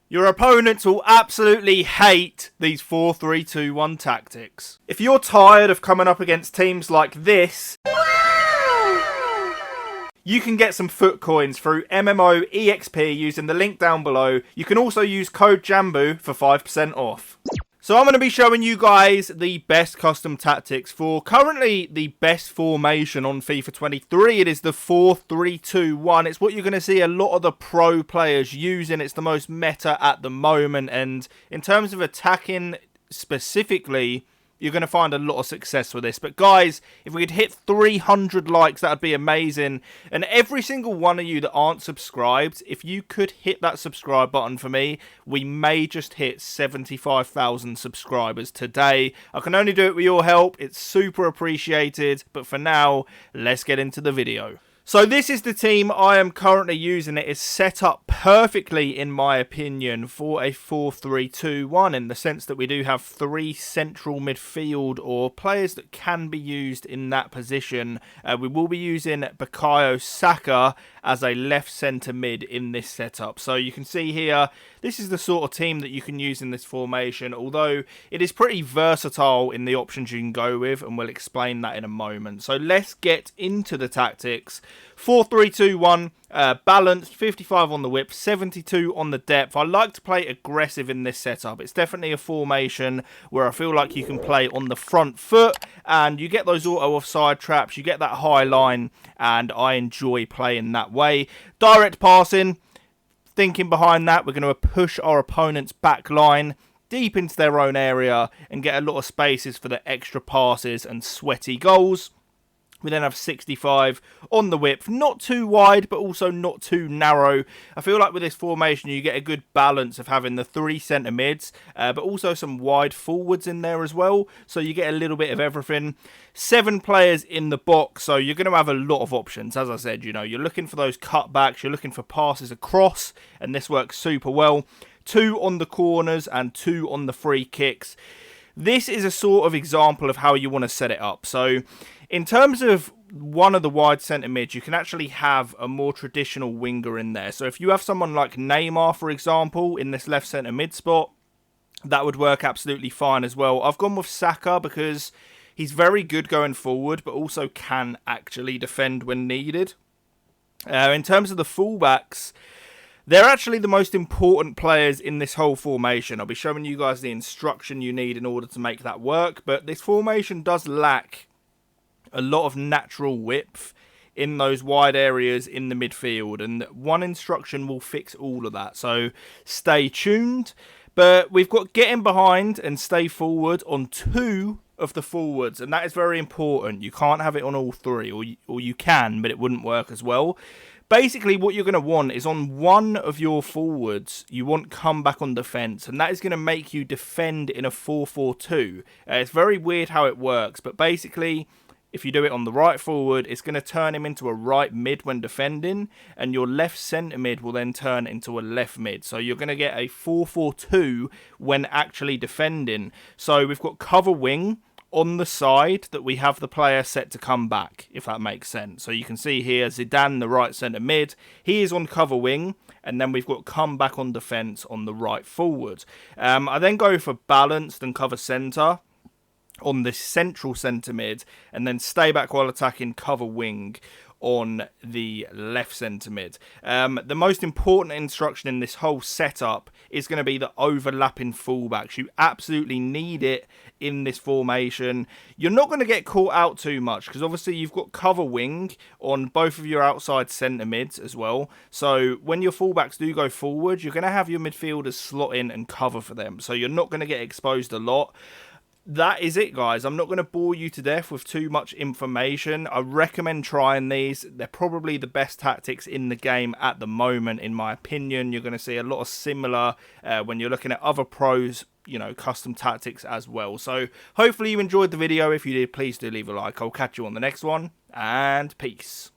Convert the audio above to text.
Your opponents will absolutely hate these 4-3-2-1 tactics. If you're tired of coming up against teams like this, you can get some foot coins through MMO EXP using the link down below. You can also use code JambooUK for 5% off. So I'm going to be showing you guys the best custom tactics for currently the best formation on FIFA 23. It is the 4-3-2-1. It's what you're going to see a lot of the pro players using. It's the most meta at the moment. And in terms of attacking specifically, you're going to find a lot of success with this. But guys, if we could hit 300 likes, that would be amazing. And every single one of you that aren't subscribed, if you could hit that subscribe button for me, we may just hit 75,000 subscribers today. I can only do it with your help. It's super appreciated. But for now, let's get into the video. So this is the team I am currently using. It is set up perfectly, in my opinion, for a 4-3-2-1 in the sense that we do have 3 central midfield or players that can be used in that position. We will be using Bukayo Saka as a left centre mid in this setup. So you can see here, this is the sort of team that you can use in this formation, although it is pretty versatile in the options you can go with, and we'll explain that in a moment. So let's get into the tactics. 4-3-2-1, balanced, 55 on the width, 72 on the depth. I like to play aggressive in this setup. It's definitely a formation where I feel like you can play on the front foot, and you get those auto offside traps, you get that high line, and I enjoy playing that way. Direct passing, thinking behind that, we're going to push our opponent's back line deep into their own area and get a lot of spaces for the extra passes and sweaty goals. We then have 65 on the width, not too wide, but also not too narrow. I feel like with this formation, you get a good balance of having the 3 centre mids, but also some wide forwards in there as well. So you get a little bit of everything. 7 players in the box, so you're going to have a lot of options. As I said, you know, you're looking for those cutbacks, you're looking for passes across, and this works super well. 2 on the corners and 2 on the free kicks. This is a sort of example of how you want to set it up. So in terms of one of the wide centre mids, you can actually have a more traditional winger in there. So if you have someone like Neymar, for example, in this left centre mid spot, that would work absolutely fine as well. I've gone with Saka because he's very good going forward, but also can actually defend when needed. In terms of the fullbacks, they're actually the most important players in this whole formation. I'll be showing you guys the instruction you need in order to make that work, but this formation does lack a lot of natural width in those wide areas in the midfield, and one instruction will fix all of that, so stay tuned. But we've got getting behind and stay forward on 2 of the forwards, and that is very important. You can't have it on all 3, or you can, but it wouldn't work as well. Basically, what you're going to want is on one of your forwards, you want comeback on defence, and that is going to make you defend in a 4-4-2. It's very weird how it works, but basically, if you do it on the right forward, it's going to turn him into a right mid when defending, and your left centre mid will then turn into a left mid. So you're going to get a 4-4-2 when actually defending. So we've got cover wing on the side that we have the player set to come back, if that makes sense. So you can see here Zidane, the right centre mid, he is on cover wing, and then we've got come back on defence on the right forward. I then go for balanced and cover centre on the central centre mid, and then stay back while attacking cover wing on the left centre mid. The most important instruction in this whole setup is going to be the overlapping fullbacks. You absolutely need it in this formation. You're not going to get caught out too much because obviously you've got cover wing on both of your outside centre mids as well. So when your fullbacks do go forward, you're going to have your midfielders slot in and cover for them. So you're not going to get exposed a lot. That is it, guys. I'm not going to bore you to death with too much information. I recommend trying these. They're probably the best tactics in the game at the moment, in my opinion. You're going to see a lot of similar when you're looking at other pros, you know, custom tactics as well. So hopefully you enjoyed the video. If you did, please do leave a like. I'll catch you on the next one, and peace.